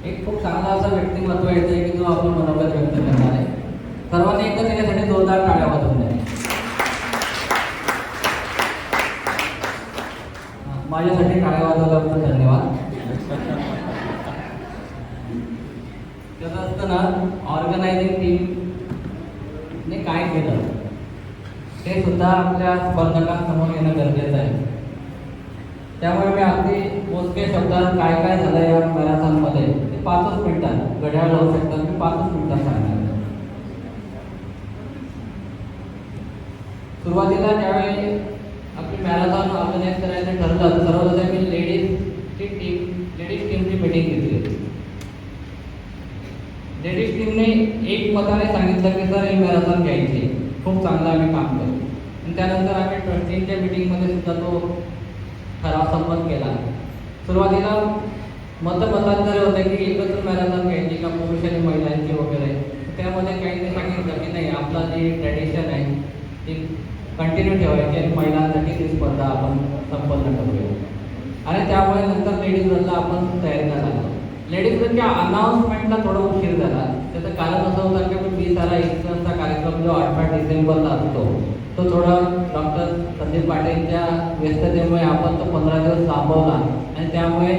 एक खूप चांगला असं व्यक्तिमत्व येते की जो आपलं मनोगत व्यक्त करणार आहे. सर्वांनी एकदा त्याच्यासाठी जोरदार टाळ्या वाजवून द्या. माझ्यासाठी टाळ्या वाजवल्याबद्दल धन्यवाद. कसं असतं ना, ऑर्गनायझिंग टीमने काय केलं ते सुद्धा आपल्या स्पर्धकांसमोर येणं गरजेचं आहे. त्यामुळे मी अगदी मोजके शब्दात काय काय झालं या मॅरेथॉनमध्ये ते 5च मिनिटात, घड्याळ लावू शकतात, मी 5च मिनिटात सांगणार. सुरुवातीला ज्यावेळी आपली मॅरेथॉन ऑर्गनाईज करायचं ठरलं, सर्वप्रथम मी लेडीज टीमची मीटिंग घेतली होती. लेडीज टीमने एक मताने सांगितलं की सर ही मॅरेथॉन घ्यायची, खूप चांगलं आम्ही काम करू. आणि त्यानंतर आम्ही ट्रस्टींच्या मीटिंगमध्ये सुद्धा तो ठराव संमत केला. सुरुवातीला मतांतर होते की एकत्र मॅरेथॉन घ्यायची का पुरुष आणि महिलांची वगैरे. त्यामध्ये काहींनी सांगितलं की नाही, आपला जी ट्रॅडिशन आहे ती कंटिन्यू ठेवायची आणि महिलांसाठी ती स्पर्धा आपण संपन्न करूया. आणि त्यामुळे नंतर लेडीज रनला आपण तयारीला लागलो. लेडीज रनच्या अनाऊन्समेंटला थोडा उशीर झाला. त्याचं कारण असं होतं की 20 कार्यक्रम जो 8 डिसेंबरला असतो तो थोडा डॉक्टर संदीप पाटीलच्या व्यस्ततेमुळे आपण तो 15 दिवस लांबवला आणि त्यामुळे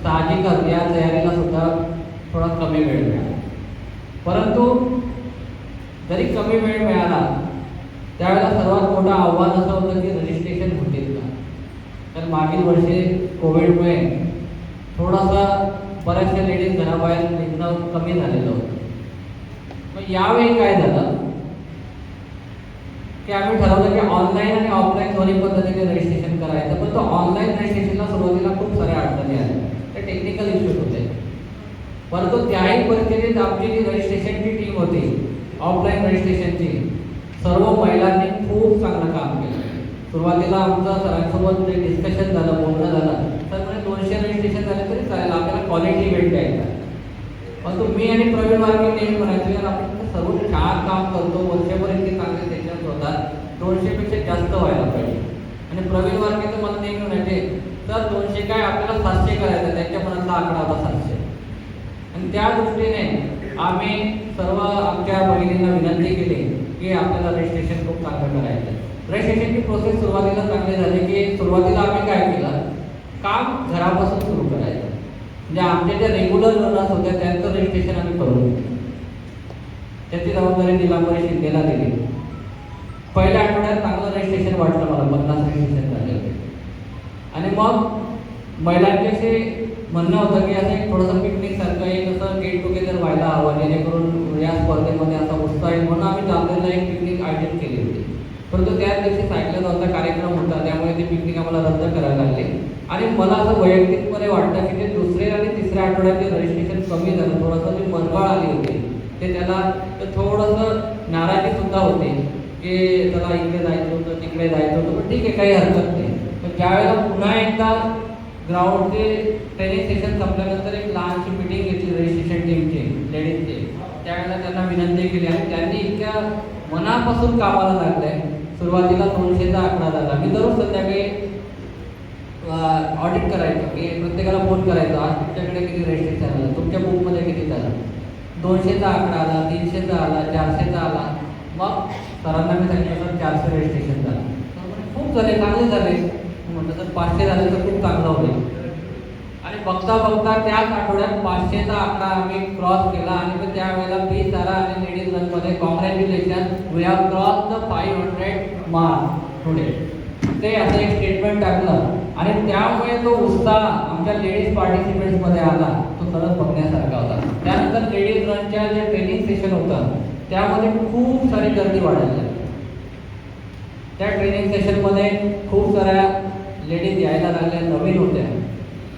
साहजिकच या तयारीला सुद्धा थोडा कमी वेळ मिळाला. परंतु जरी कमी वेळ मिळाला त्यावेळेला सर्वात मोठं आव्हान असं होतं की रजिस्ट्रेशन होतील का. तर मागील वर्षी कोविडमुळे थोडासा बऱ्याचशा लेडीज घराबाहेर निघणं कमी झालेलं होतं. मग यावेळी काय झालं की आम्ही ठरवलं की ऑनलाईन आणि ऑफलाईन दोन्ही पद्धतीने रजिस्ट्रेशन करायचं. पण तो ऑनलाईन रजिस्ट्रेशनला सुरुवातीला खूप साऱ्या अडचणी आल्या, ते टेक्निकल इश्यूज होते. परंतु त्याही परिस्थितीत आमची जी रजिस्ट्रेशनची टीम होती, ऑफलाईन रजिस्ट्रेशनची, सर्व महिलांनी खूप चांगलं काम केलं. सुरुवातीला आमचं सरांसोबत जे डिस्कशन झालं, बोलणं झालं, तर म्हणजे 200 रजिस्ट्रेशन झाले तरी चालेल, आपल्याला क्वालिटी इव्हेंट द्यायचा. परंतु मी आणि प्रवीण वारके नेहमी म्हणायचो की आपण सर्व छान काम करतो, वर्षभर इतके चांगले सेशन्स होतात, 200पेक्षा जास्त व्हायला पाहिजे. आणि प्रवीण वारके तर मला नेहमी म्हणायचे, तर 200 काय, आपल्याला 700 करायचं. त्यांच्या मनातला आकडा होता 700. आणि त्या दृष्टीने आम्ही सर्व आमच्या बहिणींना विनंती केली की आपल्याला रजिस्ट्रेशन खूप चांगलं करायचं. रजिस्ट्रेशनची प्रोसेस सुरुवातीला चांगली झाली की सुरुवातीला आम्ही काय केलं, काम घरापासून सुरू करायचं. म्हणजे आमच्या ज्या रेग्युलर रनर्स होत्या त्यांचं रजिस्ट्रेशन आम्ही करून घेतलं. त्याची जबाबदारी निलांबरी शिंदेला दिली. पहिल्या आठवड्यात चांगलं रजिस्ट्रेशन वाटलं मला, 50 रजिस्ट्रेशन झाले होते. आणि मग महिलांच्याशी म्हणणं होतं की असं थोडंसं पिकनिकसारखं एक असं गेट टुगेदर व्हायला हवं, जेणेकरून या स्पर्धेमध्ये असा उत्साह आहे. म्हणून आम्ही जामनेरला एक पिकनिक आयोजित केली होती. परंतु त्याच दिवशी सायक्लोथॉनचा कार्यक्रम होता, त्यामुळे ती पिकनिक आम्हाला रद्द करायला लागली. आणि मला असं वैयक्तिकपणे वाटतं की ते दुसऱ्या आणि तिसऱ्या आठवड्यात जे रजिस्ट्रेशन कमी झालं, थोडंसं जी मनमाळ आली होती, ते त्याला थोडंसं नाराजी सुद्धा होते की त्याला इकडे जायचं होतं, तिकडे जायचं होतं. पण ठीक आहे, काही हरकत नाही. पण ज्यावेळेला पुन्हा एकदा ग्राउंडचे ट्रेनिंग सेशन संपल्यानंतर एक लहानशी मीटिंग घेतली रजिस्ट्रेशन टीमची, लेडीजची, त्यावेळेला त्यांना विनंती केली आणि त्यांनी इतक्या मनापासून कामाला लागलंय. सुरुवातीला 200चा आकडा झाला. मी दररोज संध्याकाळी ऑडिट करायचं की प्रत्येकाला फोन करायचा, आज तुमच्याकडे किती रजिस्ट्रेशन आलं, तुमच्या बुकमध्ये किती झालं. 200चा आकडा आला, 300चा आला, 400चा आला. मग सरांना मी सांगितलं सर 400 रजिस्ट्रेशन झालं. खूप झाले, चांगले झाले. म्हटलं तर 500 झाले तर खूप चांगलं होईल. आणि बघता बघता त्याच आठवड्यात 500चा आकडा आम्ही क्रॉस केला. आणि मग त्यावेळेला बी सारा आणि लेडीज रनमध्ये congratulation, we have cross the 500 mark today. ते असं एक स्टेटमेंट टाकलं आणि त्यामुळे तो उत्साह आमच्या लेडीज पार्टिसिपेंट्समध्ये आला, तो खरंच बघण्यासारखा होता. त्यानंतर लेडीज रनच्या जे ट्रेनिंग सेशन होतं त्यामध्ये खूप सारी गर्दी वाढायला लागली. त्या ट्रेनिंग सेशनमध्ये खूप साऱ्या लेडीज यायला लागल्या, नवीन होत्या.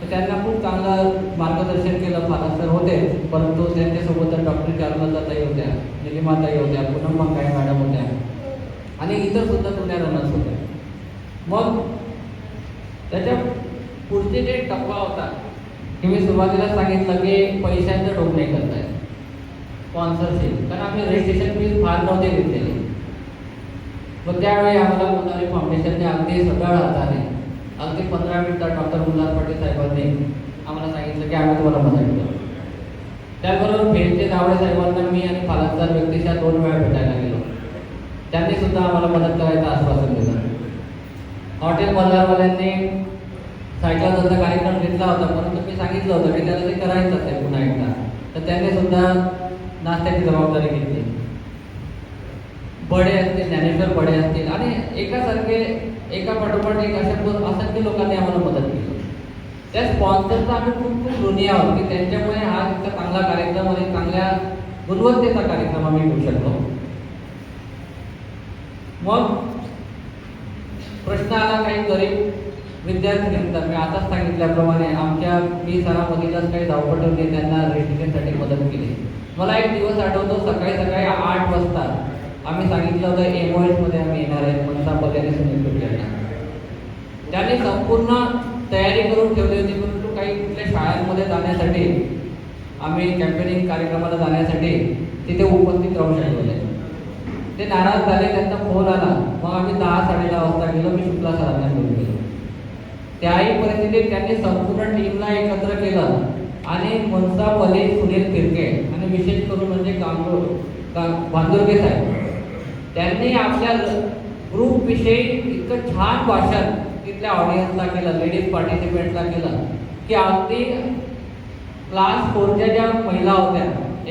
तर त्यांना खूप चांगलं मार्गदर्शन केलं. फादर सर होते, परंतु त्यांच्यासोबत डॉक्टर चारुलताताई होत्या, निलिमाताई होत्या, पूनम मंगाई मॅडम होत्या आणि इतर सुद्धा थोड्या रनर्स होत्या. मग त्याच्या पुढचे जे टप्पा होता की मी सुरुवातीला सांगितलं की पैशांचं डोक नाही करताय, स्पॉन्सरशिप, कारण आम्ही रजिस्ट्रेशन फीज फार नव्हते घेतलेली. मग त्यावेळी आम्हाला मोनाली फाउंडेशनने अगदी सढळ हाताने अगदी 15 मिनिटात डॉक्टर मुल्हार पाटील साहेबांनी आम्हाला सांगितलं की आम्ही तुम्हाला मदत करू. त्याचबरोबर फेलचे दावडे साहेबांना मी आणि फालकदार व्यक्तीच्या 2 वेळा भेटायला गेलो. त्यांनी सुद्धा आम्हाला मदत करायचं आश्वासन दिलं. हॉटेल बाजारवाल्यांनी सायकल धंदा कार्यक्रम घेतला होता, परंतु मी सांगितलं होतं की त्याला ते करायचंच आहे पुन्हा एकदा, तर त्यांनी सुद्धा नाश्त्याची जबाबदारी घेतली. बडे असतील, ज्ञानेश्वर बडे असतील आणि एकासारखे एका पाठोपाठ एक अशा असंख्य लोकांनी आम्हाला मदत केली. त्या स्पॉन्सरचा आम्ही खूप खूप ऋणी आहोत की त्यांच्यामुळे हा इतका चांगला कार्यक्रम आणि चांगल्या गुणवत्तेचा कार्यक्रम आम्ही घेऊ शकलो. मग प्रश्न आला काही गरीब विद्यार्थी निघतात. मी आताच सांगितल्याप्रमाणे मी सरामधीलच काही धावपटूंनी त्यांना रजिस्ट्रेशनसाठी मदत केली. मला एक दिवस आठवतो, सकाळी 8 वाजता आम्ही सांगितलं होतं MOS मध्ये आम्ही येणार आहे मनसा पल्ले सुनील कुठल्यांना. त्यांनी संपूर्ण तयारी करून ठेवली होती, परंतु काही कुठल्या शाळांमध्ये जाण्यासाठी आम्ही कॅम्पेनिंग कार्यक्रमाला जाण्यासाठी तिथे उपस्थित राहू शकलो नाही. ते नाराज झाले, त्यांचा फोन आला. मग आम्ही 10-10:30 वाजता गेलो. मी शुक्ला सरांना घेऊन गेलो. त्याही परिस्थितीत त्यांनी संपूर्ण टीमला एकत्र केलं आणि मनसा पल्ले सुनील किरके आणि विशेष करून म्हणजे बांदुर्गे साहेब त्यांनी आपल्या ग्रुपविषयी इतकं छान भाषण तिथल्या ऑडियन्सला केलं, लेडीज पार्टिसिपेंटला केलं की अगदी क्लास 4च्या ज्या महिला होत्या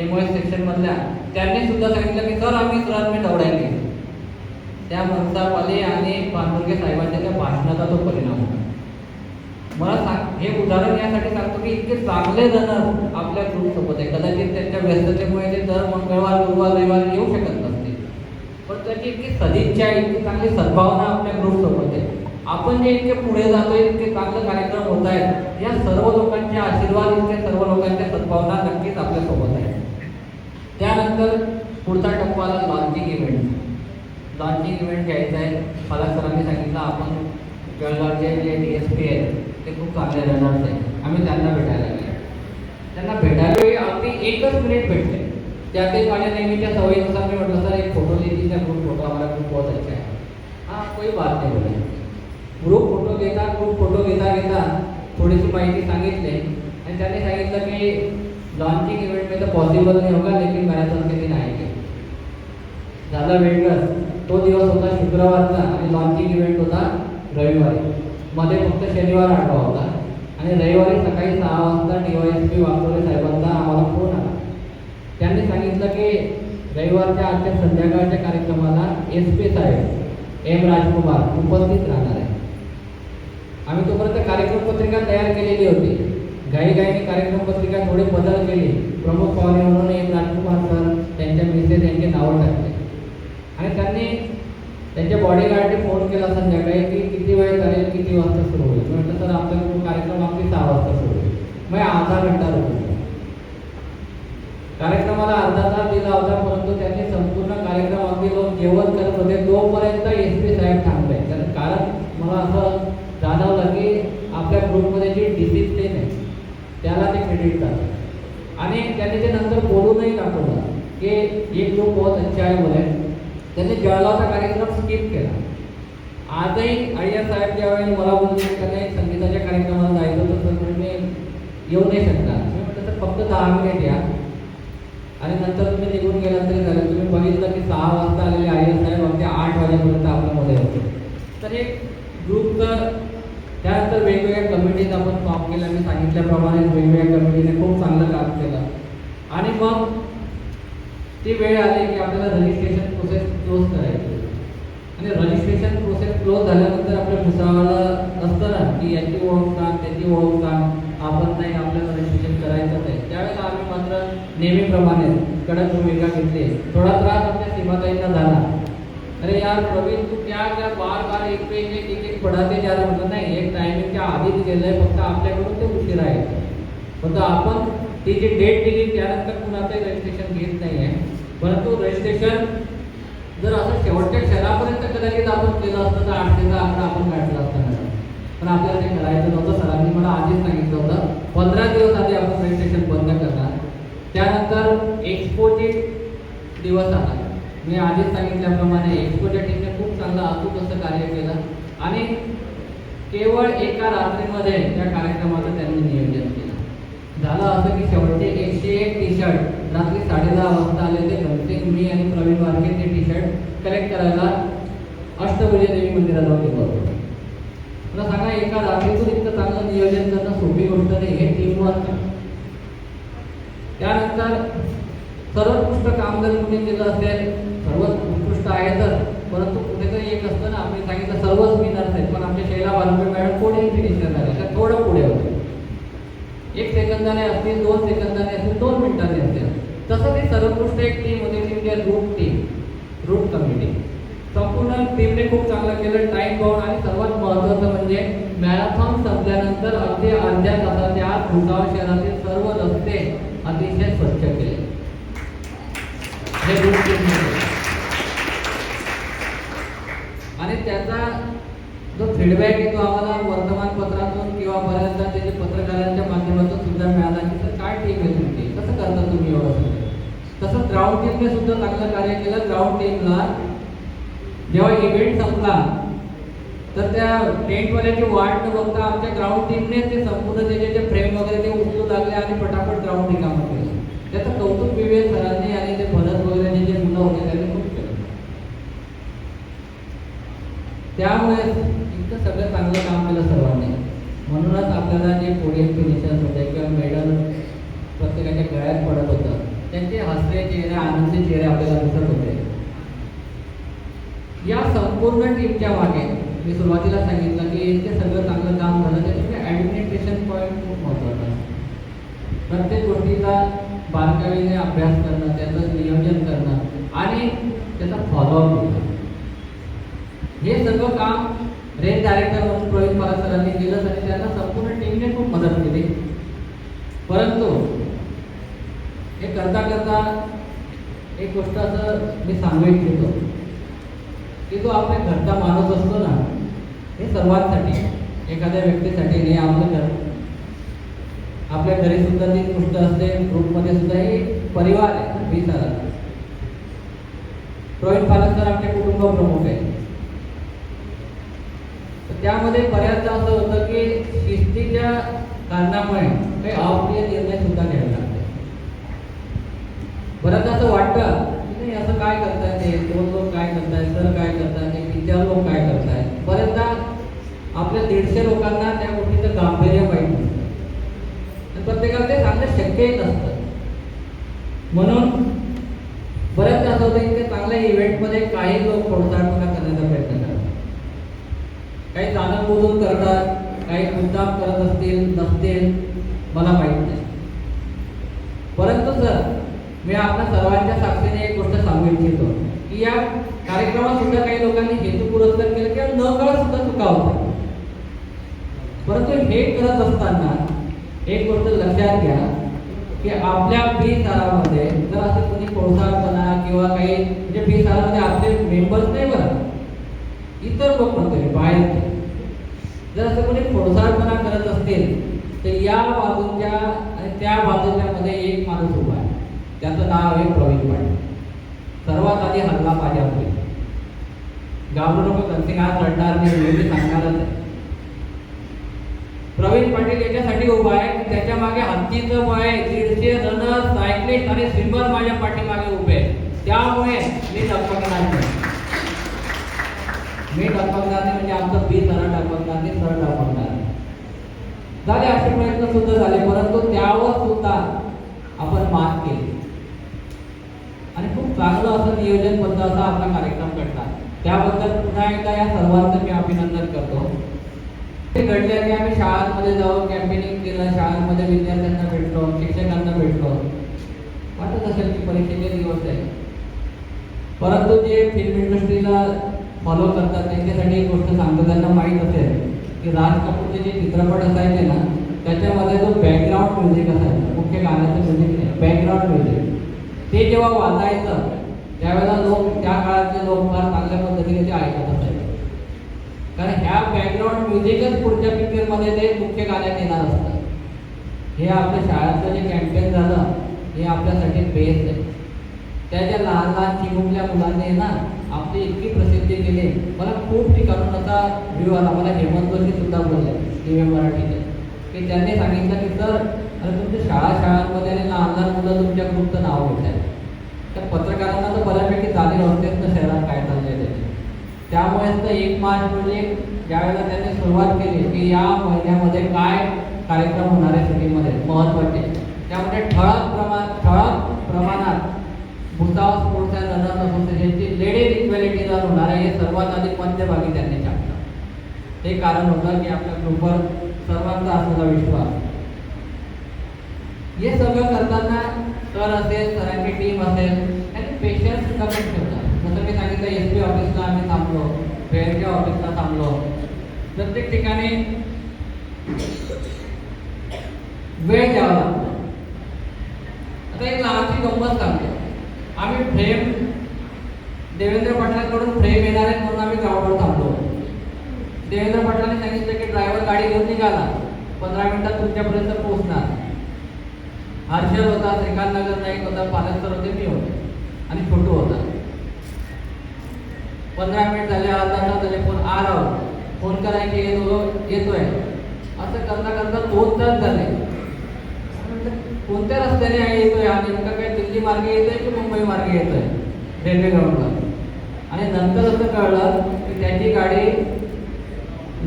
MOS सेक्शनमधल्या त्यांनी सुद्धा सांगितलं की सर आम्ही दौडायला. त्या मनसा पल्ले आणि बांदुर्गे साहेबांच्या त्या भाषणाचा तो परिणाम होता. मला हे उदाहरण यासाठी सांगतो की इतके चांगले रनर आपल्या ग्रुपसोबत आहे. कदाचित त्यांच्या व्यस्ततेमुळे ते दर मंगळवार, गुरुवार, रविवार येऊ शकत नसते, पण त्याची इतकी सदिच्छा, इतकी चांगली सद्भावना आपल्या ग्रुपसोबत आहे. आपण जे इतके पुढे जातोय, इतके चांगले कार्यक्रम होत आहेत, या सर्व लोकांचे आशीर्वाद, इतके सर्व लोकांच्या सद्भावना नक्कीच आपल्यासोबत आहे. त्यानंतर पुढचा टप्पा आला लॉन्चिंग इव्हेंट. लॉन्चिंग इव्हेंट घ्यायचा आहे. मला सरांनी सांगितलं आपण जळगावचे जे DSP आहेत ते खूप चांगले रनर्स आहेत, आम्ही त्यांना भेटायला गेलो. त्यांना भेटायला अगदी 1च मिनिट भेटले. त्यातही माझ्या नेहमीच्या सवयीनुसार मी म्हटलं सर एक फोटो लीजिए, ग्रुप फोटो हमारा ग्रुप बहुत अच्छा है. हाँ कोई बात नहीं बोले. ग्रुप फोटो घेता थोडीशी माहिती सांगितली आणि त्यांनी सांगितलं की लॉन्चिंग इव्हेंट में तो पॉसिबल नहीं होगा, लेकिन मैराथन के दिन आएंगे. झालं वेगळं. तो दिवस होता शुक्रवारचा आणि लॉन्चिंग इव्हेंट होता रविवारी. मध्ये फक्त शनिवार आठवडा होता आणि रविवारी सकाळी 6 वाजता DYSP वाकोरे साहेबांचा आम्हाला फोन आला. त्यांनी सांगितलं की रविवारच्या आजच्या संध्याकाळच्या कार्यक्रमाला SP साहेब M राजकुमार उपस्थित राहणार आहे. आम्ही तोपर्यंत कार्यक्रम पत्रिका तयार केलेली होती. घाईघाईने कार्यक्रम पत्रिका थोडे बदल केले. प्रमुख पाहुणे म्हणून M राजकुमार सर, त्यांच्या मिसेस यांचे नावं टाकले आणि त्यांनी त्यांच्या बॉडीगार्डने फोन केला संध्याकाळी की किती वेळ चालेल, किती वाजता सुरू होईल. म्हटलं सर आमचा कार्यक्रम अगदी 6 वाजता सुरू होईल. मग अर्धा घंटा रोखला. कार्यक्रमाला अर्धा तास दिला होता, परंतु त्यांनी संपूर्ण कार्यक्रम अगदी लोक जेवण करत होते तोपर्यंत SP साहेब थांबले. कारण मला असं जाणवलं की आपल्या ग्रुपमध्ये जी डिसिप्लिन आहे त्याला ते क्रेडिट जातं आणि त्यांनी ते नंतर बोलूनही दाखवलं की एक ग्रुप बहुत अच्छा आहे बोले. त्यांनी जळगावचा कार्यक्रम स्किप केला. आजही अय्यर साहेब ज्यावेळी मला बोलले की नाही संगीताच्या कार्यक्रमाला जायचं तर तुम्ही येऊ नाही शकता. मी म्हटलं तर फक्त 10 मिनिट या आणि नंतर तुम्ही निघून गेलात तरी झालं. तुम्ही बघितलं की 6 वाजता आलेले अय्यर साहेब अगदी 8 वाजेपर्यंत आपल्यामध्ये होते. तर हे ग्रुपचं त्यानंतर वेगवेगळ्या कमिटीज आपण फॉर्म केल्या. मी सांगितल्याप्रमाणे वेगवेगळ्या कमिटीने खूप चांगलं काम केलं आणि मग ती वेळ आली की आपल्याला रजिस्ट्रेशन प्रोसेस क्लोज करायची आणि रजिस्ट्रेशन प्रोसेस क्लोज झाल्यानंतर आपल्या पुस्तकाला असतं ना की याची ओळख सांग, त्याची ओळख सांग, आपण नाही आपल्याला रजिस्ट्रेशन करायचंच आहे. त्यावेळेला आम्ही मात्र नेहमीप्रमाणे कडक भूमिका घेतली. थोडा त्रास आमच्या सीमाताईंना झाला. अरे यार प्रवीण तू क्या बार एक पे एक टिकीट पढ़ाते जा रहा. म्हटलं नाही, एक टायमिंगच्या आधीच गेलं आहे, फक्त आपल्याकडून ते उशीर आहे. फक्त आपण ती जी डेट दिली त्यानंतर कुणाचंही रजिस्ट्रेशन घेत नाही आहे. परंतु रजिस्ट्रेशन जर असं शेवटच्या क्षणापर्यंत कदाचित आपण केलं असतं तर 8चा आकडा आपण काढला असता. पण आपल्याला ते करायचं नव्हतं. सरांनी मला आधीच सांगितलं होतं 15 दिवस आधी आपण रजिस्ट्रेशन बंद करणार. त्यानंतर एक्सपोचे दिवस आला. मी आधीच सांगितल्याप्रमाणे एक्सपोच्या टीमने खूप चांगलं अचूक असं कार्य केलं आणि केवळ एका रात्रीमध्ये त्या कार्यक्रमाचं त्यांनी नियोजन केलं. झालं असं की शेवटचे 101 टी शर्ट रात्री 10:30 वाजता आले ते घरचे, मी आणि प्रवीण वारके ते टी शर्ट कलेक्ट करायला अष्टभुजा देवी मंदिरात जाऊन गेलो होतो. मला सांगा, एका रात्रीतून इतकं चांगलं नियोजन करणं सोपी गोष्ट नाही, हे टीमवर्क. त्यानंतर सर्वोत्कृष्ट काम जर कुणी केलं असेल, सर्वोत्कृष्ट आहे तर, परंतु कुठेतरी एक असतं ना, आपण सांगितलं सर्वच विनर्स आहेत, पण आमच्या शैला बालुके मॅडम कोणीही फिनिश करणार आहे, तर थोडं पुढे होते. 1 सेकंदाने असतील, 2 सेकंदाने असतील, 2 मिनिटांनी असतील. तसं ती सर्वोत्कृष्ट एक टीम होती, ती म्हणजे रूट टीम, रूट कमिटी. संपूर्ण टीमने खूप चांगलं केलं, टाइम बाउंड, आणि सर्वात महत्त्वाचं म्हणजे मॅरेथॉन संपल्यानंतर अगदी अर्ध्या तासाच्या आत भुसावळ शहरातील सर्व रस्ते अतिशय स्वच्छ केले. हे रूट टीम आणि त्याचा जो फीडबॅक आहे तो आम्हाला वर्तमानपत्रातून किंवा बऱ्याचदा त्याचे पत्रकारांच्या माध्यमातून सुद्धा मिळाला की सर काय टीम आहे तुमची, कसं करता तुम्ही एवढं सगळं. तसं ग्राउंड टीमने सुद्धा चांगलं कार्य केलं. ग्राउंड टीमला जेव्हा इव्हेंट संपला तर त्या टेंटवाल्याची वाट न बघता आमच्या ग्राउंड टीमने ते संपूर्ण त्याचे फ्रेम वगैरे ते उचलू लागले आणि फटाफट ग्राउंड रिकामं केलं. त्याचं कौतुक विवेक सरांनी आणि ते भरत वगैरे जे मुलं होते त्यांनी खूप केलं. त्यामुळे इतकं सगळं चांगलं काम केलं सर्वांनी. म्हणूनच आपल्याला जे पोडियम फिनिशर्स होते किंवा मेडल प्रत्येकाच्या गळ्यात पडत होतं, त्यांचे हसरे चेहरे, आनंदी चेहरे आपल्याला दिसत होते. या संपूर्ण टीमच्या मागे मी सुरुवातीला सांगितलं की इतके सगळं चांगलं काम झालं, त्याच्यामुळे ॲडमिनिस्ट्रेशन पॉईंट खूप महत्त्वाचा. प्रत्येक गोष्टीचा बारकाईने अभ्यास करणं, त्याचं नियोजन करणं आणि त्याचा फॉलोअप करणं, हे सगळं काम रेंज डायरेक्टर म्हणून प्रवीण पालक सरांनी केलं आणि त्यांना संपूर्ण टीमने खूप मदत केली. परंतु हे करता करता एक गोष्ट असं मी सांगू इच्छितो की जो आपल्या घरचा माणूस असतो ना, हे सर्वांसाठी, एखाद्या व्यक्तीसाठी नाही, आपलं घर, आपल्या घरी सुद्धा ती गोष्ट असते, ग्रुपमध्ये सुद्धा हे परिवार आहे. मी सर प्रवीण पालक सर आमचे कुटुंब प्रमुख आहे. त्यामध्ये बऱ्याचदा असं होतं की शिस्तीच्या कारणामुळे काही अप्रिय निर्णय सुद्धा घ्यावे लागते. बऱ्याचदा असं वाटतं की नाही असं काय करताय, ते 2 लोक काय करतायत, सर काय करतायत, ते टीचर लोक काय करतायत. बऱ्याचदा आपल्या 150 लोकांना त्या गोष्टीचं गांभीर्य माहीत नसतं, प्रत्येकाला ते सांगणं शक्यही नसतं. म्हणून बऱ्याचदा असं होतं की ते चांगल्या इव्हेंटमध्ये काही लोक प्रोत्साहन करण्याचा प्रयत्न करतात, काही जाणून करतात, काही मुद्दाम करत असतील नसतील, मला माहीत नाही. परंतु सर, मी आपल्या सर्वांच्या साक्षीने एक गोष्ट सांगू इच्छितो की या कार्यक्रमात सुद्धा काही लोकांनी हेतू पुरस्कार केले किंवा न कळत सुद्धा चुका होत्या. परंतु हे करत असताना एक गोष्ट लक्षात घ्या की आपल्या बी सारामध्ये जर असं कोणी प्रोत्साहनपणा किंवा काही, म्हणजे बी सारामध्ये आपले मेंबर्स नाही बरं, इतर लोक म्हणतो बाहेर, जर असं कोणी प्रोत्साहनपणा करत असतील तर या बाजूच्या आणि त्या बाजूच्या मध्ये एक माणूस उभा आहे, त्याचं नाव आहे प्रवीण पाटील. सर्वात आधी हल्ला माझ्या होईल, घाबरू नको, कंसिंगात लढणार नाही, मी सांगणारच आहे. प्रवीण पाटील याच्यासाठी उभा आहे की त्याच्या मागे हत्तीचं पाय, 150 रनर, सायकलिस्ट आणि स्विमर माझ्या पाठीमागे उभे आहेत. त्यामुळे मी डगमगणार नाही, मी डगमगणार नाही, म्हणजे आमचं बी सर डगमगणार नाही, सर डगमगणार नाही. झाले असे प्रयत्न सुद्धा झाले, परंतु त्यावर सुद्धा आपण मात केली आणि खूप चांगलं असं नियोजनबद्ध असा आपला कार्यक्रम घडला. त्याबद्दल पुन्हा एकदा या सर्वांचं मी अभिनंदन करतो. घडले की आम्ही शाळांमध्ये जाऊन कॅम्पेनिंग केलं, शाळांमध्ये विद्यार्थ्यांना भेटलो, शिक्षकांना भेटलो. वाटत असेल की परीक्षेचे दिवस आहे, परंतु जे फिल्म इंडस्ट्रीला फॉलो करतात त्यांच्यासाठी एक गोष्ट सांगतो, त्यांना माहीत असेल की राज कपूरचे जे चित्रपट असायचे ना, त्याच्यामध्ये जो बॅकग्राऊंड म्युझिक असायचं, मुख्य गाण्याचं म्युझिक नाही, बॅकग्राऊंड म्युझिक, ते जेव्हा वाजायचं त्यावेळेला लोक, त्या काळातले लोक फार चांगल्या पद्धतीने ते ऐकत असायचे, कारण ह्या बॅकग्राऊंड म्युझिकच पुढच्या पिक्चरमध्ये ते मुख्य गाण्यात येणार असतं. हे आपल्या शाळेतलं जे कॅम्पेन झालं हे आपल्यासाठी बेस्ट आहे. त्या ज्या लहान लहान चिमुकल्या मुलांनी ना आपली इतकी प्रसिद्धी केली, मला खूप ठिकाणून असा व्ह्यू आला. मला हेमंत जोशी सुद्धा बोलले टी व्ही मराठीचे, की त्यांनी सांगितलं की सर आणि तुमच्या शाळांमध्ये आणि लहान लहान मुलं तुमच्या ग्रुपचं नाव घेत आहेत. तर पत्रकारांना तर बऱ्यापैकी जाणीव असतेच ना शहरात काय चाललंय त्याची. त्यामुळेच तर 1 मार्च म्हणजे ज्यावेळेला त्यांनी सुरुवात केली की या महिन्यामध्ये काय कार्यक्रम होणार आहे सिटीमध्ये महत्त्वाचे, त्यामध्ये ठळक प्रमाणात भुसावळ स्पोर्ट्स अँड रनर्स असोसिएशनची लेडीज इक्वॅलिटी जर होणार आहे हे सर्वात आधी मध्यभागी त्यांनी टाकलं. हे कारण होतं की आपल्या ग्रुपवर सर्वांचा असलेला विश्वास. हे सगळं करताना सर असेल, सरांची टीम असेल आणि पेशन्स कमी ठेवतात. जसं मी सांगितलं SP ऑफिसला आम्ही थांबलो, फेअरच्या ऑफिसला थांबलो, प्रत्येक ठिकाणी वेळ द्यावा लागतो. आता एक लहानशी गंमत सांगतो. आम्ही फ्रेम देवेंद्र पाटलांकडून फ्रेम येणार आहे म्हणून आम्ही ग्राउंडवर थांबलो. देवेंद्र पाटलांनी सांगितलं की ड्रायव्हर गाडी घेऊन निघाला, 15 मिनिटात तुमच्यापर्यंत पोहोचणार. हर्षल होता, श्रीकांत नगर नाईक होता, पालक सर होते, मी होते आणि छोटू होता. 15 मिनिट झाले, अर्धा तास झाले, फोन करायचे येतोय. असं करता करता 2 तास झाले. कोणत्या रस्त्याने येतोय हा, नेमका काय दिल्ली मार्गे येतोय की मुंबई मार्गे येतोय रेल्वे ग्राउंडला. आणि नंतर असं कळलं की त्याची गाडी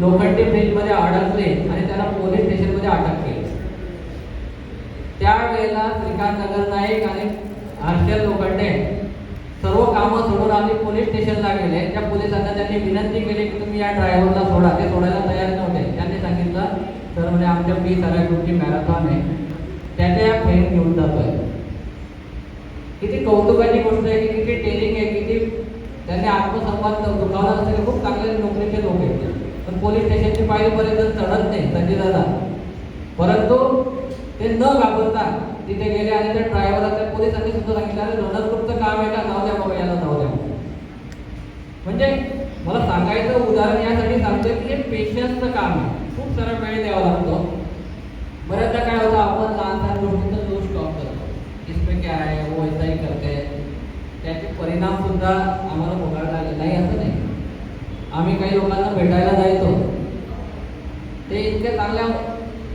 लोखंडी ब्रिजमध्ये अडकली आणि त्याला पोलीस स्टेशनमध्ये अटक केली. त्यावेळेला श्रीकांत नगर नाईक आणि हर्षल लोखंडे सर्व कामं सोडून आम्ही पोलीस स्टेशनला गेले. त्या पोलिसांना त्यांनी विनंती केली की तुम्ही या ड्रायव्हरला सोडा. ते सोडायला तयार नव्हते. त्यांनी सांगितलं सर म्हणजे आमच्या सगळ्या ग्रुपची मॅरेथॉन आहे, त्याच्या या फ्रेम घेऊन जातोय. किती कौतुकाची गोष्ट आहे की किती टेरिंग आहे, किती त्यांनी आत्मसन्मान दुखावला असेल. खूप चांगले नोकरीचे लोक आहेत, पण पोलीस स्टेशनची पायरीपर्यंत चढत नाही संजय दादा. परंतु ते न घाबरता तिथे गेले आणि त्या ड्रायव्हरला पोलिसांनी सुद्धा सांगितलं अरे रनर ग्रुपचं काम आहे का, जाऊ द्या बाबा याला जाऊ द्या. म्हणजे मला सांगायचं उदाहरण यासाठी सांगतोय की हे पेशन्सचं काम आहे. खूप सारा वेळ द्यावा लागतो. बऱ्याचदा काय होतं आपण लहान लहान गोष्टींचा जो स्टॉप करतो, इसमें क्या आहे वो ऐसा ही करते, त्याचे परिणाम सुद्धा आम्हाला भोगायला लागले नाही असं नाही. आम्ही काही लोकांना भेटायला जायचो, ते इतक्या चांगल्या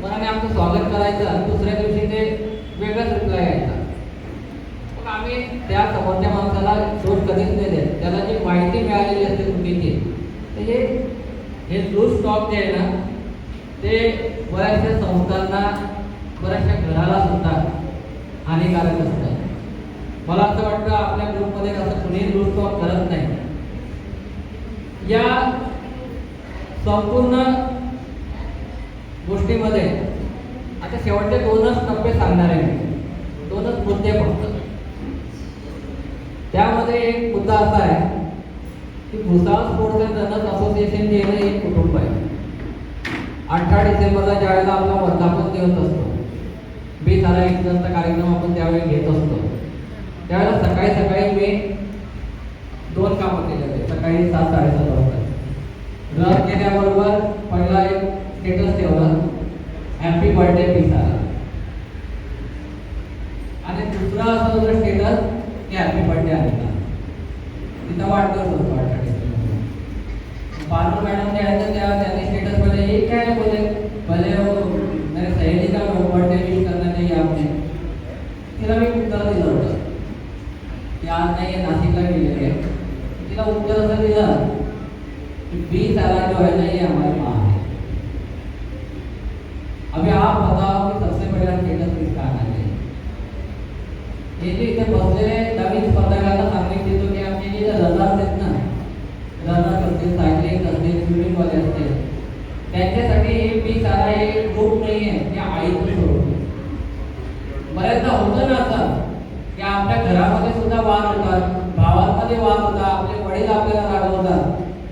मनाने आमचं स्वागत करायचं आणि दुसऱ्या दिवशी ते वेगळाच रिप्लाय यायचा. मग आम्ही त्या समोरच्या माणसाला दोष कधीच नाही देत. त्याला जी माहिती मिळालेली असते चुकीची, तर हे लूज स्टॉक जे आहे ना ते बऱ्याचशा संस्थांना, बऱ्याचशा घराला सुद्धा हानिकारक असतं. मला असं वाटतं आपल्या ग्रुपमध्ये असं कुणीही लूज स्टॉक करत नाही. या संपूर्ण गोष्टीमध्ये आता शेवटचे 2च टप्पे सांगणार आहे मी, 2च मुद्दे फक्त. त्यामध्ये एक मुद्दा असा आहे की Bhusawal sports and runners association जे आहे एक कुटुंब आहे. 18 डिसेंबरला ज्यावेळेला आपला वर्धापन दिवस असतो, 20 कार्यक्रम आपण त्यावेळी घेत असतो, त्यावेळेला सकाळी सकाळी मी 2 कामं केले होते. सकाळी 7-7:30 वाजता रन केल्याबरोबर पहिला एक स्टेटस ठेवला, हॅपी बर्थडे पिसाला. आणि दुसरा असा होता स्टेटस की हॅपी बर्थडे अनिता. तिथं वाढदिवस होतो 18 डिसेंबर. पार्लर मॅडम जे आहेत त्यांनी स्टेटस पहिले ये क्या है बोले मेरे सहेली का बर्थडे विश करना चाहिए आपने. तिला मी उत्तर दिलं होतं की आज नाही आहे, नाशिकला गेलेली आहे. तिला उत्तर असं दिलं कि 20 साल जो है ना ये हमारी माँ है. अभी आप बताओ कि सबसे पहला स्टेटस किसका आना चाहिए. हे जे इथे बसलेले नवीन स्पर्धकांना सांगितलं देतो की आमचे जे रनर्स आहेत ना, रनर्स असतील, सायकलिंग असतील, स्विमिंगवाले असतील, त्यांच्यासाठी हे 20 साला हे ग्रुप नाही आहे, हे आईचं स्वरूप. बऱ्याचदा होतं ना असं की आपल्या घरामध्ये सुद्धा वाद होतात, भावांमध्ये वाद होतात, आपले वडील आपल्याला रागवतात,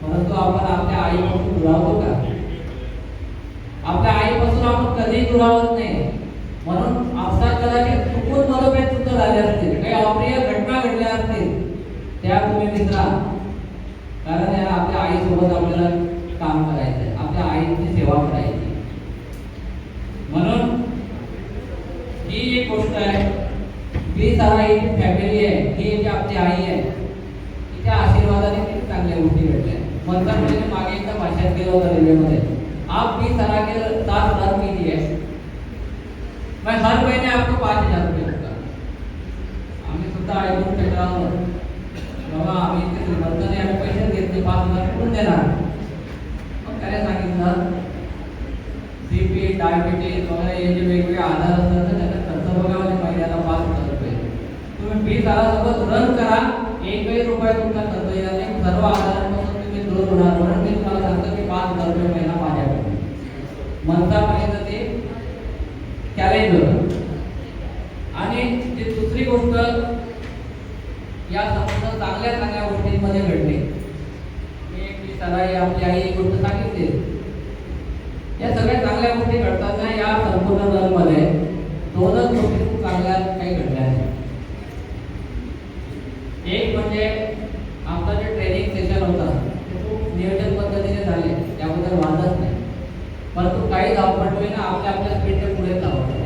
परंतु आपण आपल्या आईपासून दुरावतो का? आपल्या आईपासून आपण कधीही दुरावत नाही. म्हणून आपसात कदाचित चुकून मतभेद सुद्धा झाले असतील, काही अप्रिय घटना घडल्या असतील, त्या तुम्ही विसरा. कारण याला आपल्या आईसोबत आपल्याला काम करायचंय, आपल्या आईची सेवा करायची. म्हणून ही एक गोष्ट आहे. 20 साला ही फॅमिली आहे, ही जी आपली आई आहे, तिच्या आशीर्वादाने किती चांगल्या गोष्टी घडल्या. मंत्रालयाने मागे एकदा भाषण केलं होतं रेल्वेमध्ये, आप 20 साल के साथ रन कीजिए, मैं हर महीने आपको 5,000 रुपये दूंगा. आम्ही सुद्धा ऐकून पेटराव बाबा आम्ही इतके श्रीमंत नाही, आम्ही पैसे देत नाही, 5,000 कुठून देणार. मग काय सांगितलं, बीपी डायबिटीज वगैरे हे जे वेगवेगळे आजार असतात तर त्याचा खर्च बघावा महिन्याला 5,000 रुपये. तुम्ही 20,000 रन करा, एकही रुपया तुमचा खर्च येणार नाही, सर्व आजारांपासून तुम्ही दूर होणार. म्हणून मी तुम्हाला सांगतो की 5,000 रुपये महिना माझ्याकडे म्हणतापर्यंत ते चॅलेंज होतं. आणि जी दुसरी गोष्ट या संबंध चांगल्या चांगल्या गोष्टींमध्ये घडली. मी सराई आपली आई एक गोष्ट सांगितली, या सगळ्या चांगल्या गोष्टी घडताना या संपूर्ण रनमध्ये दोनच गोष्टी खूप चांगल्या काही घडल्या आहेत. एक म्हणजे आमचं जे ट्रेनिंग सेशन होतं ते खूप नियोजन पद्धतीने झाले, त्याबद्दल वादच नाही. परंतु काही धावपटू ना आपल्या आपल्या स्पीडने पुढे धावतो.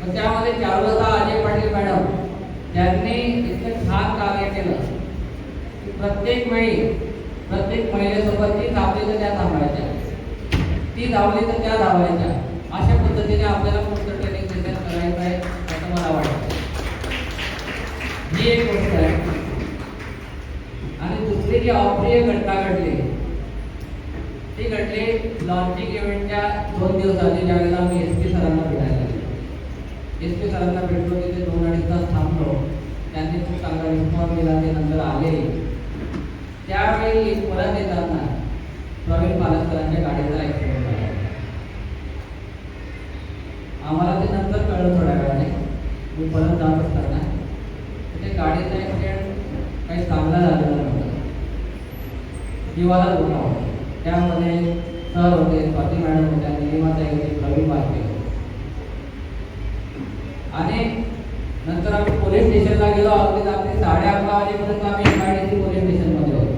पण त्यामध्ये चारुलता अजय पाटील मॅडम त्यांनी इतकं छान कार्य केलं की प्रत्येक वेळी प्रत्येक महिलेसोबत ती धावली तर त्या थांबायच्या, ती धावली तर त्या धावायच्या. अशा पद्धतीने आपल्याला पुढचं ट्रेनिंग सेशन करायचं आहे असं मला वाटतं. ही एक गोष्ट आहे. आणि दुसरी जी अप्रिय घटना घडली ती घडली लॉन्चिंग इव्हेंटच्या 2 दिवस आधी, ज्यावेळेला मी SP सरांना भेटायला गेलो. SP सरांना भेटलो, तिथे 2-2.5 तास थांबलो. त्यांनी खूप चांगला रिस्पॉन्स दिला. ते नंतर आले. त्यावेळी परत येताना प्रवीण पालक सरांच्या गाडीचा ॲक्सिडेंट झाला. आम्हाला ते नंतर कळलं थोड्या वेळाने. मी परत जात असताना ते गाडीचा ॲक्सिडेंट काही चांगला झालेला नव्हता, जीवाला धोका होता. त्यामध्ये सर होते, स्वाती मॅडम होत्या, निलिमाताई होती, प्रवीण पालके होते. आणि नंतर आम्ही पोलीस स्टेशनला गेलो. अगदी रात्री 11:30 वाजेपर्यंत आम्ही MIDC पोलीस स्टेशनमध्ये होतो.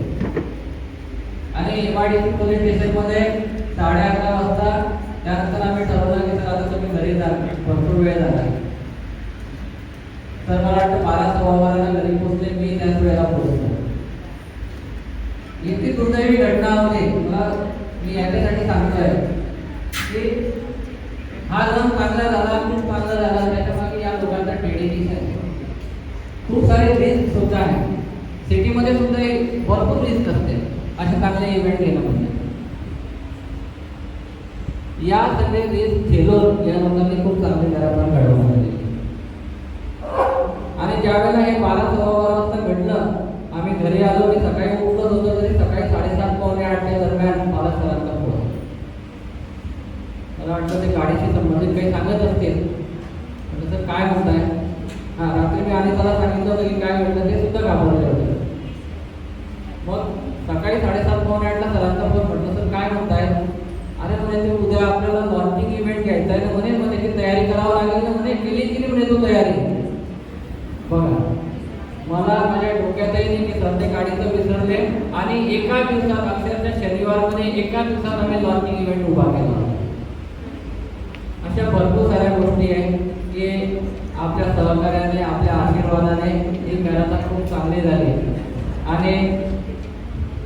आणि MIDC पोलीस स्टेशनमध्ये 11:30 वाजता त्यानंतर आम्ही ठरवलं की सर आता तुम्ही घरी जा, भरपूर वेळ झाला. तर मला वाटतं 12-12 घरी पोहोचले. मी त्याच वेळेला पोहोचलो. इतकी दुर्दैवी घटना होती. मी याच्यासाठी सांगतोय की हा रन चांगला झाला, खूप चांगला झाला, त्याच्यामागे या लोकांचा डेडिकेशन आहे. खूप सारे रिस्क सुद्धा आहे. सिटीमध्ये सुद्धा भरपूर रिस्क असते असे चांगले इव्हेंट घेणं म्हणजे. या सगळे रिस्क झेलून या लोकांनी खूप चांगले कार्यक्रम घडवून आणले. आणि ज्यावेळेला हे 12-12 वाजता घडलं, आम्ही घरी आलो. मी सकाळी उठलो होतो तरी सकाळी 7:30-8:45 दरम्यान मला सरांचा फोन. मला वाटतं ते गाडीशी संबंधित काही सांगत असतील. म्हणजे सर काय म्हणताय? हां, रात्री मी आणि त्याला सांगितलं होतं की काय घडलं, ते सुद्धा घाबरले होते. मग सकाळी 7:30-8:45 सरांचा फोन. म्हटलं सर काय म्हणताय? अरे म्हणे ते उद्या आपल्याला लॉन्चिंग इव्हेंट घ्यायचा आहे ना म्हणे, मग त्याची तयारी करावं लागेल ना म्हणे. केली की म्हणे तू तयारी? बघा, मला माझ्या डोक्यातही नाही की सध्या गाडीचं विसरले. आणि एका दिवसात अक्षरशः शनिवारमध्ये एका दिवसात आम्ही लॉन्चिंग इव्हेंट उभा केला. अशा भरपूर साऱ्या गोष्टी आहेत की आपल्या सहकार्याने, आपल्या आशीर्वादाने ही मॅरेथॉन खूप चांगली झाली. आणि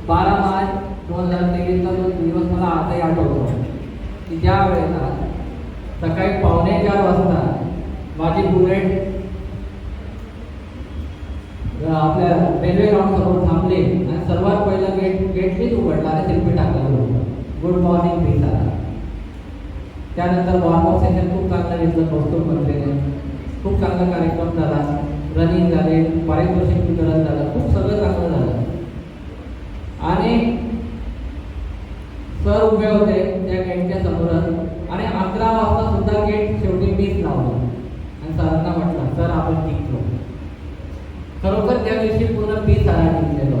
12 मार्च 2023चा जो दिवस मला आजही आठवतो की ज्या वेळेला सकाळी 3:45 वाजता माझी बुलेट आपल्या रेल्वे ग्राउंड समोर थांबले आणि सर्वात पहिला गेटनीच उघडला आणि सेल्फी टाकला. गुड मॉर्निंग पीस आला. त्यानंतर वॉर्मअप सेशन खूप चांगलं घेतलं कौस्तुभ मंत्रीने. खूप चांगला कार्यक्रम झाला. रनिंग झाले, पारितोषिक वितरण झालं, खूप सगळं चांगलं झालं. आणि सर उभे होते त्या गेटच्या समोरच. आणि 11 वाजता सुद्धा गेट शेवटी मीच लावलं आणि सरांना म्हटलं सर आपण जिंकलो. खरोखर त्या दिवशी पूर्ण 20 जिंकलेलो.